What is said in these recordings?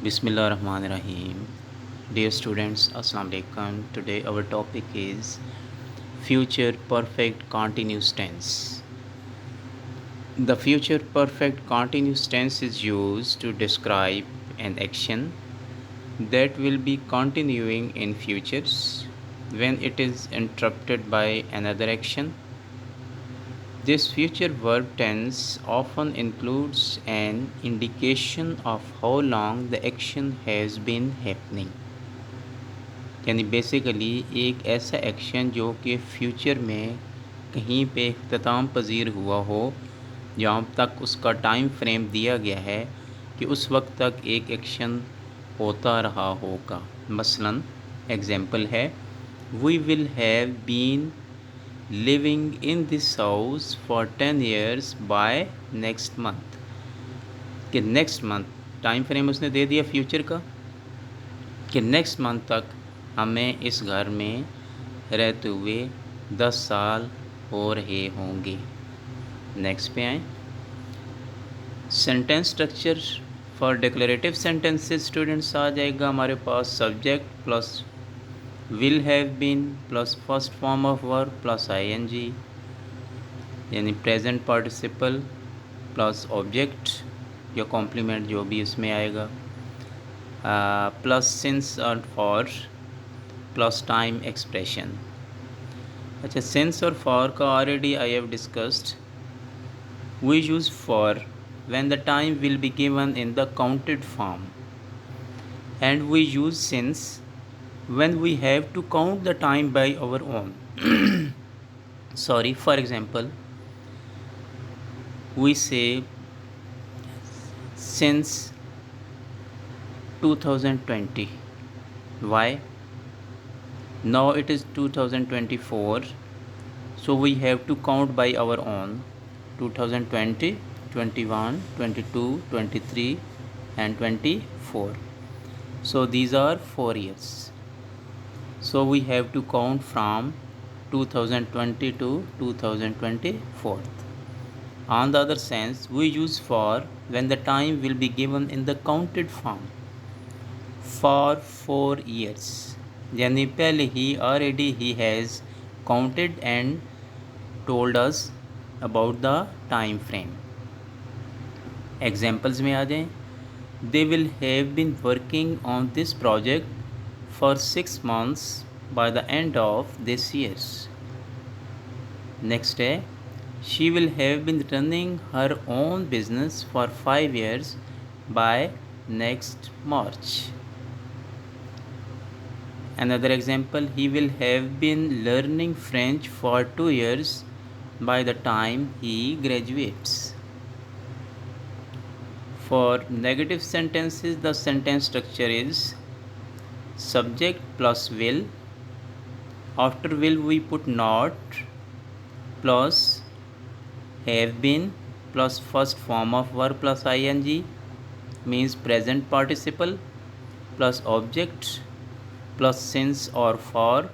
Bismillahirrahmanirrahim. Dear students, Assalamu alaikum. Today our topic is future perfect continuous tense. The future perfect continuous tense is used to describe an action that will be continuing in futures when it is interrupted by another action. This future verb tense often includes an indication of how long the action has been happening. यानी basically एक ऐसा action जो कि future में कहीं पे इख्तिताम पजीर हुआ हो, जहाँ तक उसका टाइम फ्रेम दिया गया है कि उस वक्त तक एक एक्शन होता रहा होगा। मसलन एग्ज़ाम्पल है, we will have been living in this house for 10 years by next month. कि नेक्स्ट मंथ टाइम फ्रेम उसने दे दिया फ्यूचर का कि नेक्स्ट मंथ तक हमें इस घर में रहते हुए 10 साल हो रहे होंगे। नेक्स्ट पे आए, sentence structure for declarative sentences students आ जाएगा हमारे पास subject plus will have been plus first form of verb plus ING, यानी प्रेजेंट पार्टिसिपल प्लस ऑब्जेक्ट या कॉम्प्लीमेंट जो भी इसमें आएगा, प्लस सिंस और फॉर प्लस टाइम एक्सप्रेशन। अच्छा, सिंस और फॉर का already I have discussed. We use for when the time will be given in the counted form, and we use since when we have to count the time by our own. Sorry, for example, we say since 2020. Why? Now it is 2024, so we have to count by our own 2020, 21, 22, 23 and 24. So these are 4 years. So we have to count from 2020 to 2024. On the other sense, we use for when the time will be given in the counted form for 4 years. यानी पहले ही already he has counted and told us about the time frame. Examples में आ जाएं, they will have been working on this project for 6 months by the end of this year. Next है, she will have been running her own business for 5 years by next March. Another example, he will have been learning French for 2 years by the time he graduates. For negative sentences, the sentence structure is subject plus will. After will we put not plus have been plus first form of verb plus ing, means present participle, plus object plus since or for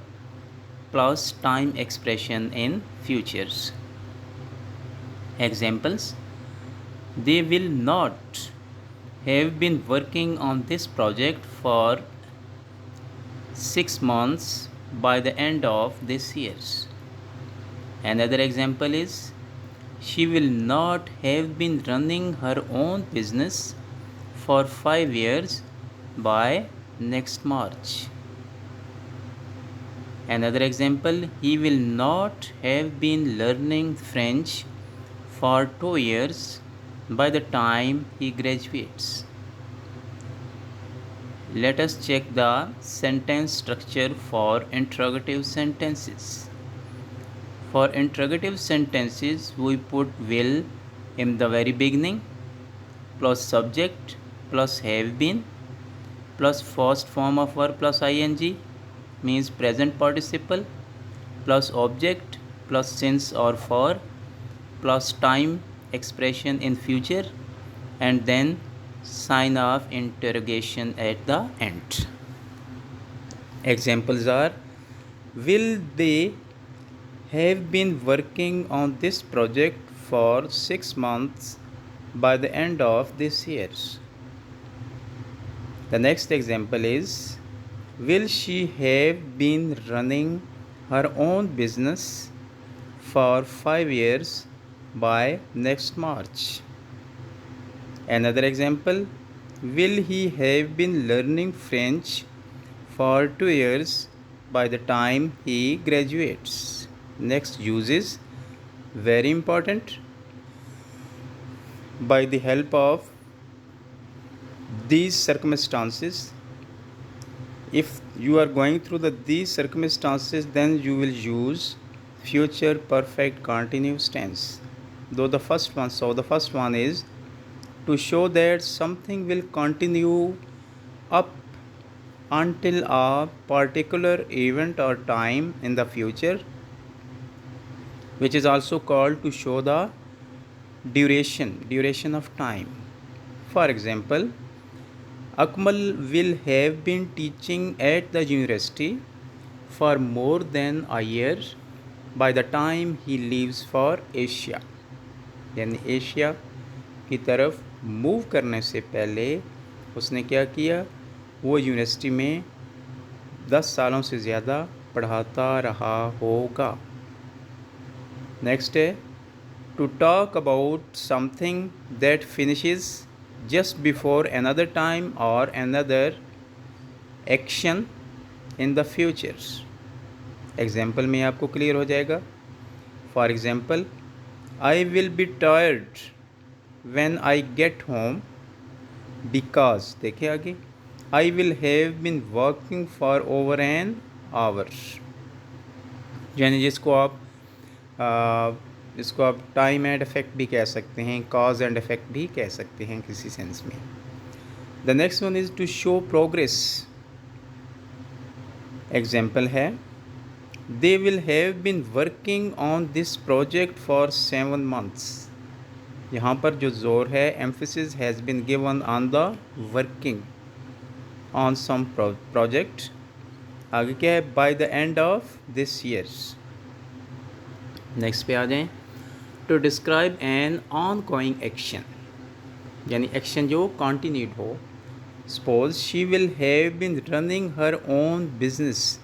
plus time expression in futures. Examples, they will not have been working on this project for 6 months by the end of this year. Another example is, she will not have been running her own business for 5 years by next March. Another example, he will not have been learning French for 2 years by the time he graduates. Let us check the sentence structure for interrogative sentences. For interrogative sentences, we put will in the very beginning plus subject plus have been plus first form of verb plus ing, means present participle, plus object plus since or for plus time expression in future, and then sign of interrogation at the end. Examples are, will they have been working on this project for 6 months by the end of this year? The next example is, will she have been running her own business for 5 years by next March? Another example, will he have been learning French for 2 years by the time he graduates? Next, uses, very important. By the help of these circumstances, if you are going through these circumstances, then you will use future perfect continuous tense. The first one is to show that something will continue up until a particular event or time in the future, which is also called to show the duration of time. For example, Akmal will have been teaching at the university for more than a year by the time he leaves for Asia, यानी Asia की तरफ move करने से पहले उसने क्या किया, वो यूनिवर्सिटी में 10 सालों से ज़्यादा पढ़ाता रहा होगा. नेक्स्ट है to talk about something that finishes just before another time or another action in the future. Example में आपको क्लियर हो जाएगा. For example, I will be tired when I get home because, देखिए आगे, I will have been working for over an hour, यानी इसको आप time and effect भी कह सकते हैं, कॉज एंड इफेक्ट भी कह सकते हैं किसी सेंस में. The next one is to show progress. Example है, they will have been working on this project for 7 months. यहाँ पर जो जोर है, emphasis has been given on the working on some project. आगे क्या है, by the end of this year. Next पे आ जाएं. To describe an ongoing action, यानी एक्शन जो कॉन्टिन्यूड हो. Suppose she will have been running her own business,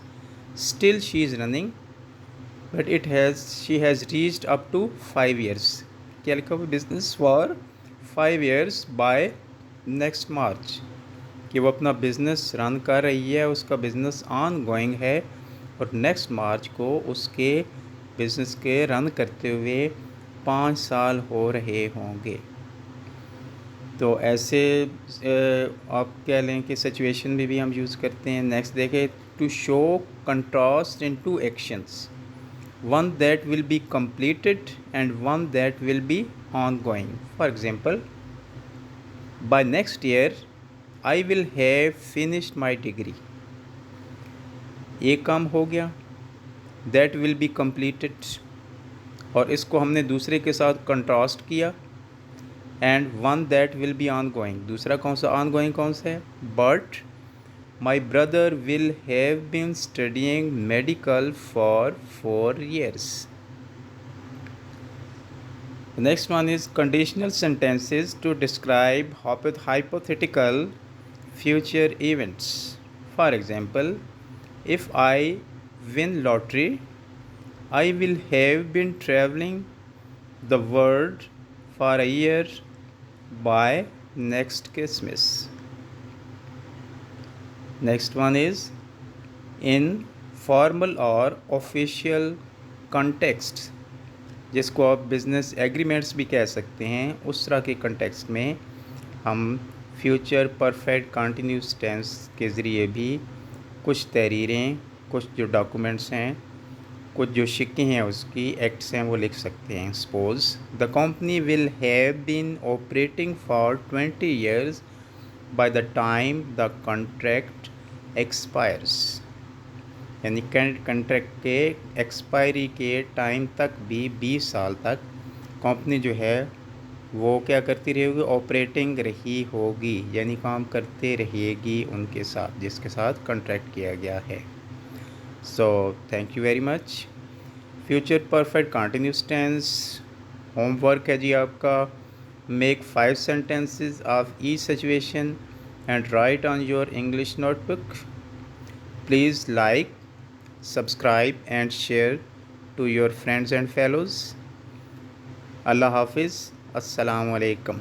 still she is running, but she has reached up to 5 years. क्या लिखा हुआ, business for 5 years by next March, कि वो अपना business run कर रही है, उसका बिजनेस ऑन गोइंग है और नेक्स्ट मार्च को उसके बिजनेस के रन करते हुए 5 साल हो रहे होंगे. तो ऐसे आप कह लें कि सिचुएशन में भी हम यूज़ करते हैं. नेक्स्ट देखें, to show contrast in 2 actions, one that will be completed and one that will be ongoing. For example, by next year I will have finished my degree. एक काम हो गया, दैट विल बी completed, और इसको हमने दूसरे के साथ कंट्रास्ट किया, and one that will be ongoing. दूसरा कौन सा ऑन गोइंग कौन सा है, but my brother will have been studying medical for 4 years. Next one is conditional sentences to describe hypothetical future events. For example, if I win lottery, I will have been traveling the world for a year by next Christmas. Next one is in formal or official context, जिसको आप business agreements भी कह सकते हैं. उस तरह के context में हम फ्यूचर परफेक्ट कंटिन्यूस टेंस के ज़रिए भी कुछ तहरीरें, कुछ जो डॉक्यूमेंट्स हैं, कुछ जो शिक्के हैं, उसकी एक्ट्स हैं, वो लिख सकते हैं. Suppose the company will have been operating for 20 years by the time the contract expires, यानी कॉन्ट्रैक्ट के एक्सपायरी के टाइम तक भी 20 साल तक कंपनी जो है वो क्या करती रहेगी, ऑपरेटिंग रही होगी, यानी काम करते रहेगी उनके साथ जिसके साथ कॉन्ट्रैक्ट किया गया है. So thank you very much. Future perfect continuous tense homework है जी आपका. Make 5 sentences of each situation and write on your English notebook. Please like, subscribe, and share to your friends and fellows. Allah Hafiz. Assalamu alaikum.